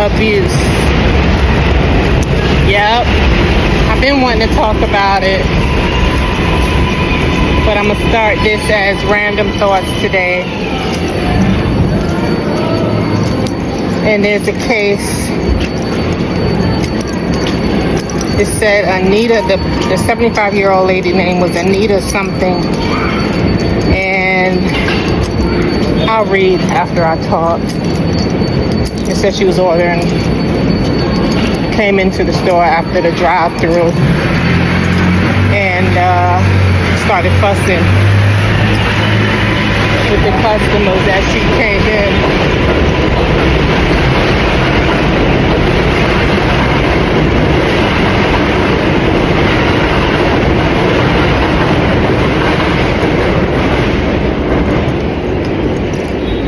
abuse. Yep. I've been wanting to talk about it, but I'm going to start this as random thoughts today. And there's a case. It said Anita, the 75-year-old lady name was Anita something. And I'll read after I talk. It said she was ordering, came into the store after the drive-through and started fussing with the customers as she came in.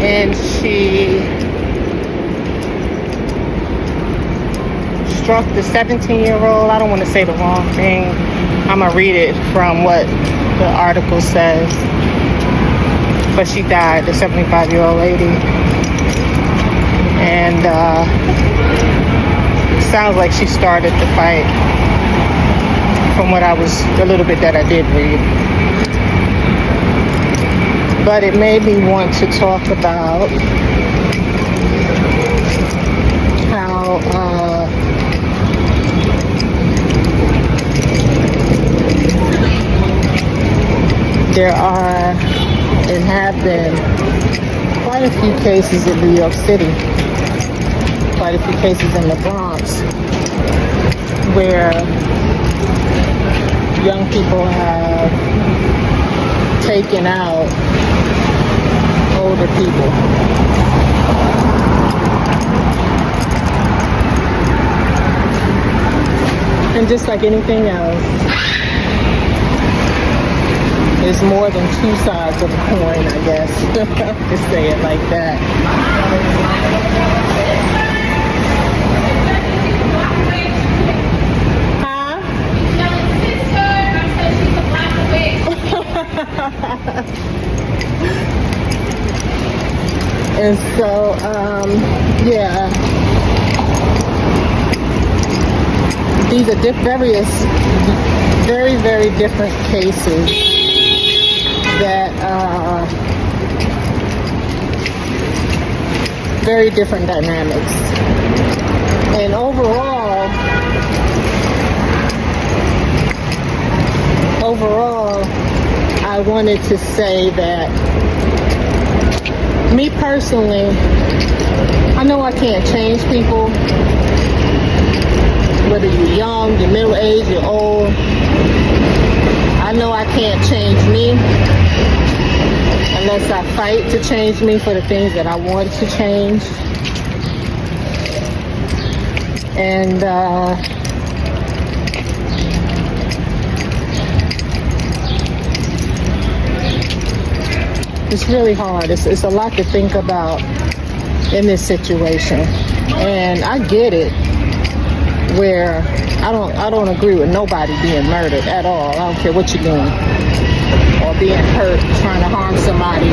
And she struck the 17-year-old. I don't want to say the wrong thing. I'm going to read it from what the article says. But she died, the 75-year-old lady. And sounds like she started the fight from what the little bit that I did read. But it made me want to talk about how there are and have been quite a few cases in New York City, quite a few cases in the Bronx, where young people have taken out older people. And just like anything else, there's more than two sides of a coin, I guess, to say it like that. And so, yeah, these are very, very different cases that are very different dynamics. And overall, I wanted to say that me personally, I know I can't change people, whether you're young, you're middle-aged, you're old. I know I can't change me unless I fight to change me for the things that I want to change. And it's really hard. It's a lot to think about in this situation. And I get it, where I don't agree with nobody being murdered at all. I don't care what you're doing. Or being hurt, trying to harm somebody.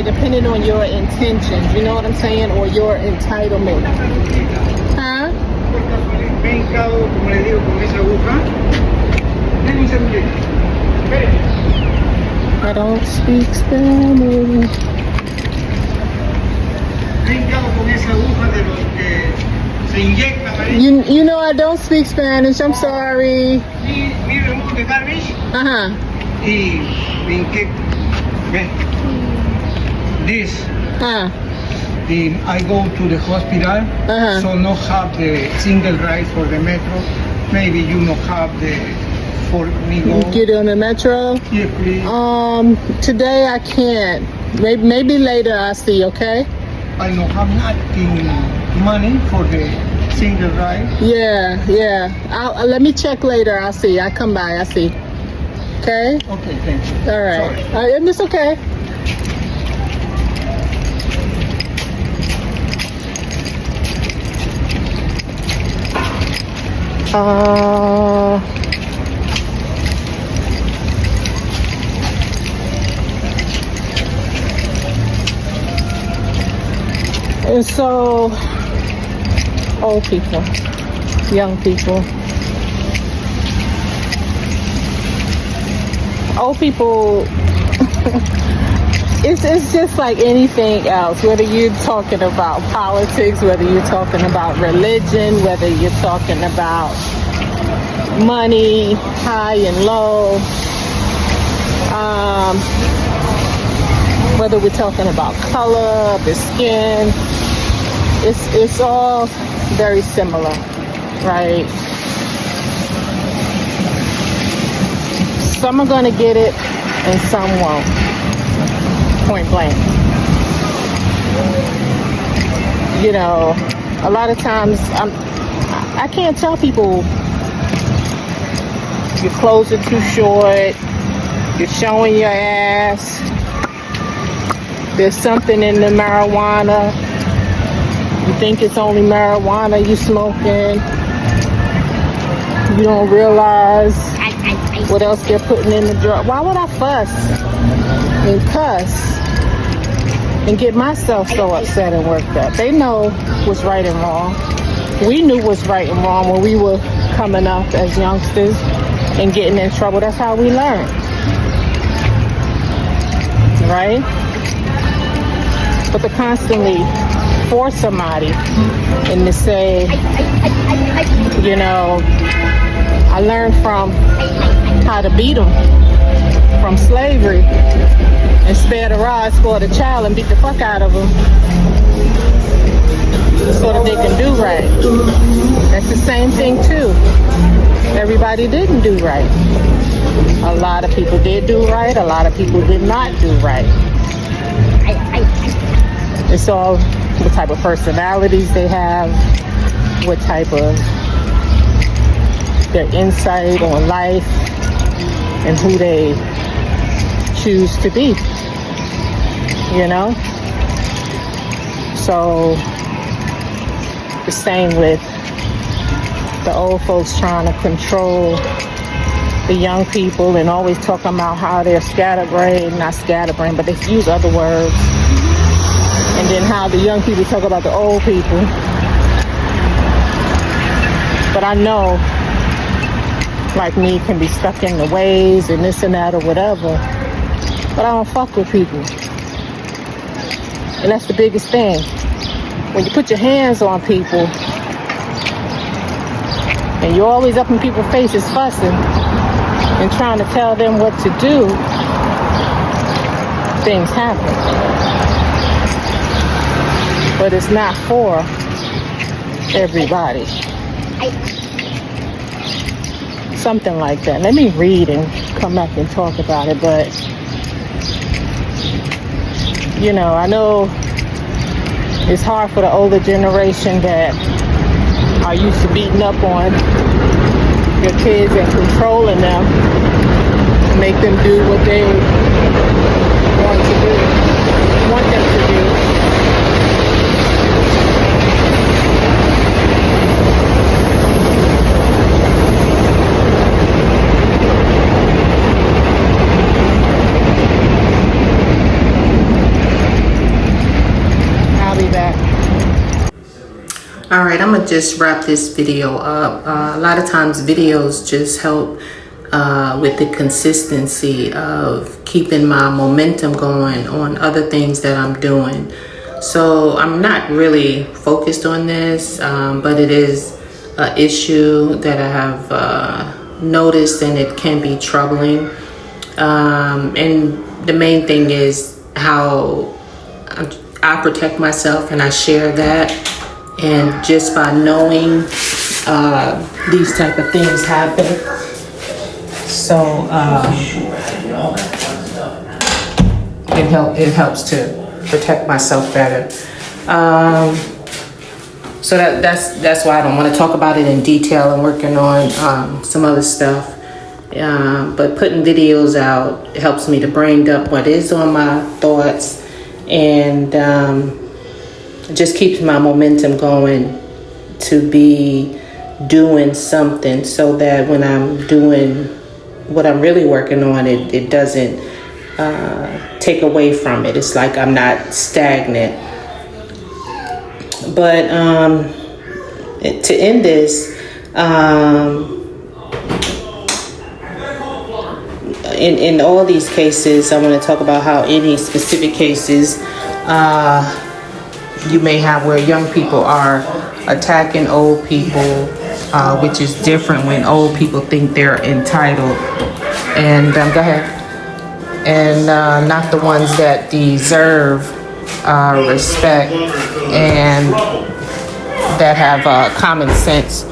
Depending on your intentions, you know what I'm saying, or your entitlement. Huh? I don't speak Spanish. You know I don't speak Spanish. I'm sorry. This. I go to the hospital, so no have the single ride for the metro. Maybe you no have the for me go. Get on the metro? Yeah, please. Today I can't. Maybe later I'll see, okay? I don't have nothing money for the single ride. Yeah. Let me check later. I'll see. I come by. I see. Okay? Okay, thank you. All right. Sorry. And it's okay. And so, old people, young people, old people, it's just like anything else, whether you're talking about politics, whether you're talking about religion, whether you're talking about money, high and low, whether we're talking about color, the skin, it's all very similar, right? Some are going to get it and some won't, point blank. You know, a lot of times I can't tell people your clothes are too short, you're showing your ass, there's something in the marijuana, you think it's only marijuana you smoking, you don't realize what else they're putting in the drug. Why would I fuss and cuss and get myself so upset and worked up? They know what's right and wrong. We knew what's right and wrong when we were coming up as youngsters and getting in trouble. That's how we learned, right? But to constantly force somebody and to say, you know, I learned from how to beat them from slavery and spare the rod, spoil the child, and beat the fuck out of them so that they can do right. That's the same thing too. Everybody didn't do right. A lot of people did do right. A lot of people did not do right. It's all what type of personalities they have, what type of their insight on life, and who they choose to be, you know? So, the same with the old folks trying to control the young people and always talking about how they're scatterbrained, not scatterbrained, but they use other words. And then how the young people talk about the old people. But I know, like me, can be stuck in the ways and this and that or whatever. But I don't fuck with people. And that's the biggest thing. When you put your hands on people and you're always up in people's faces fussing and trying to tell them what to do, things happen. But it's not for everybody. Something like that. Let me read and come back and talk about it. But, you know, I know it's hard for the older generation that are used to beating up on your kids and controlling them, make them do what they want them to do. All right, I'm gonna just wrap this video up. A lot of times videos just help with the consistency of keeping my momentum going on other things that I'm doing. So I'm not really focused on this, but it is an issue that I have noticed, and it can be troubling. And the main thing is how I protect myself, and I share that. And just by knowing these type of things happen, so it helps to protect myself better. So that's why I don't want to talk about it in detail. I'm working on some other stuff But putting videos out helps me to brain dump what is on my thoughts, and just keeps my momentum going to be doing something, so that when I'm doing what I'm really working on, it doesn't take away from it. It's like I'm not stagnant. But to end this, in all these cases, I want to talk about how any specific cases you may have where young people are attacking old people, which is different when old people think they're entitled. And go ahead. And not the ones that deserve respect and that have common sense.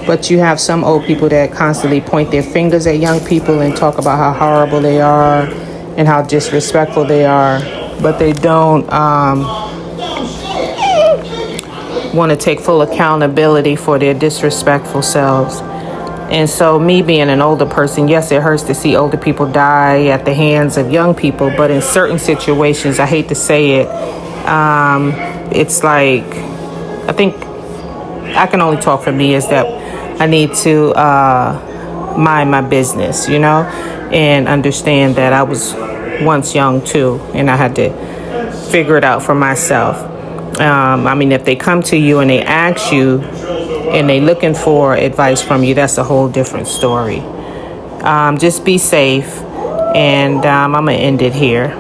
But you have some old people that constantly point their fingers at young people and talk about how horrible they are and how disrespectful they are, but they don't want to take full accountability for their disrespectful selves. And so me being an older person, yes, it hurts to see older people die at the hands of young people, but in certain situations, I hate to say it, it's like, I think I can only talk for me, is that I need to mind my business, you know, and understand that I was once young too, and I had to figure it out for myself. I mean, if they come to you and they ask you and they looking for advice from you, that's a whole different story. Just be safe, and I'm gonna end it here.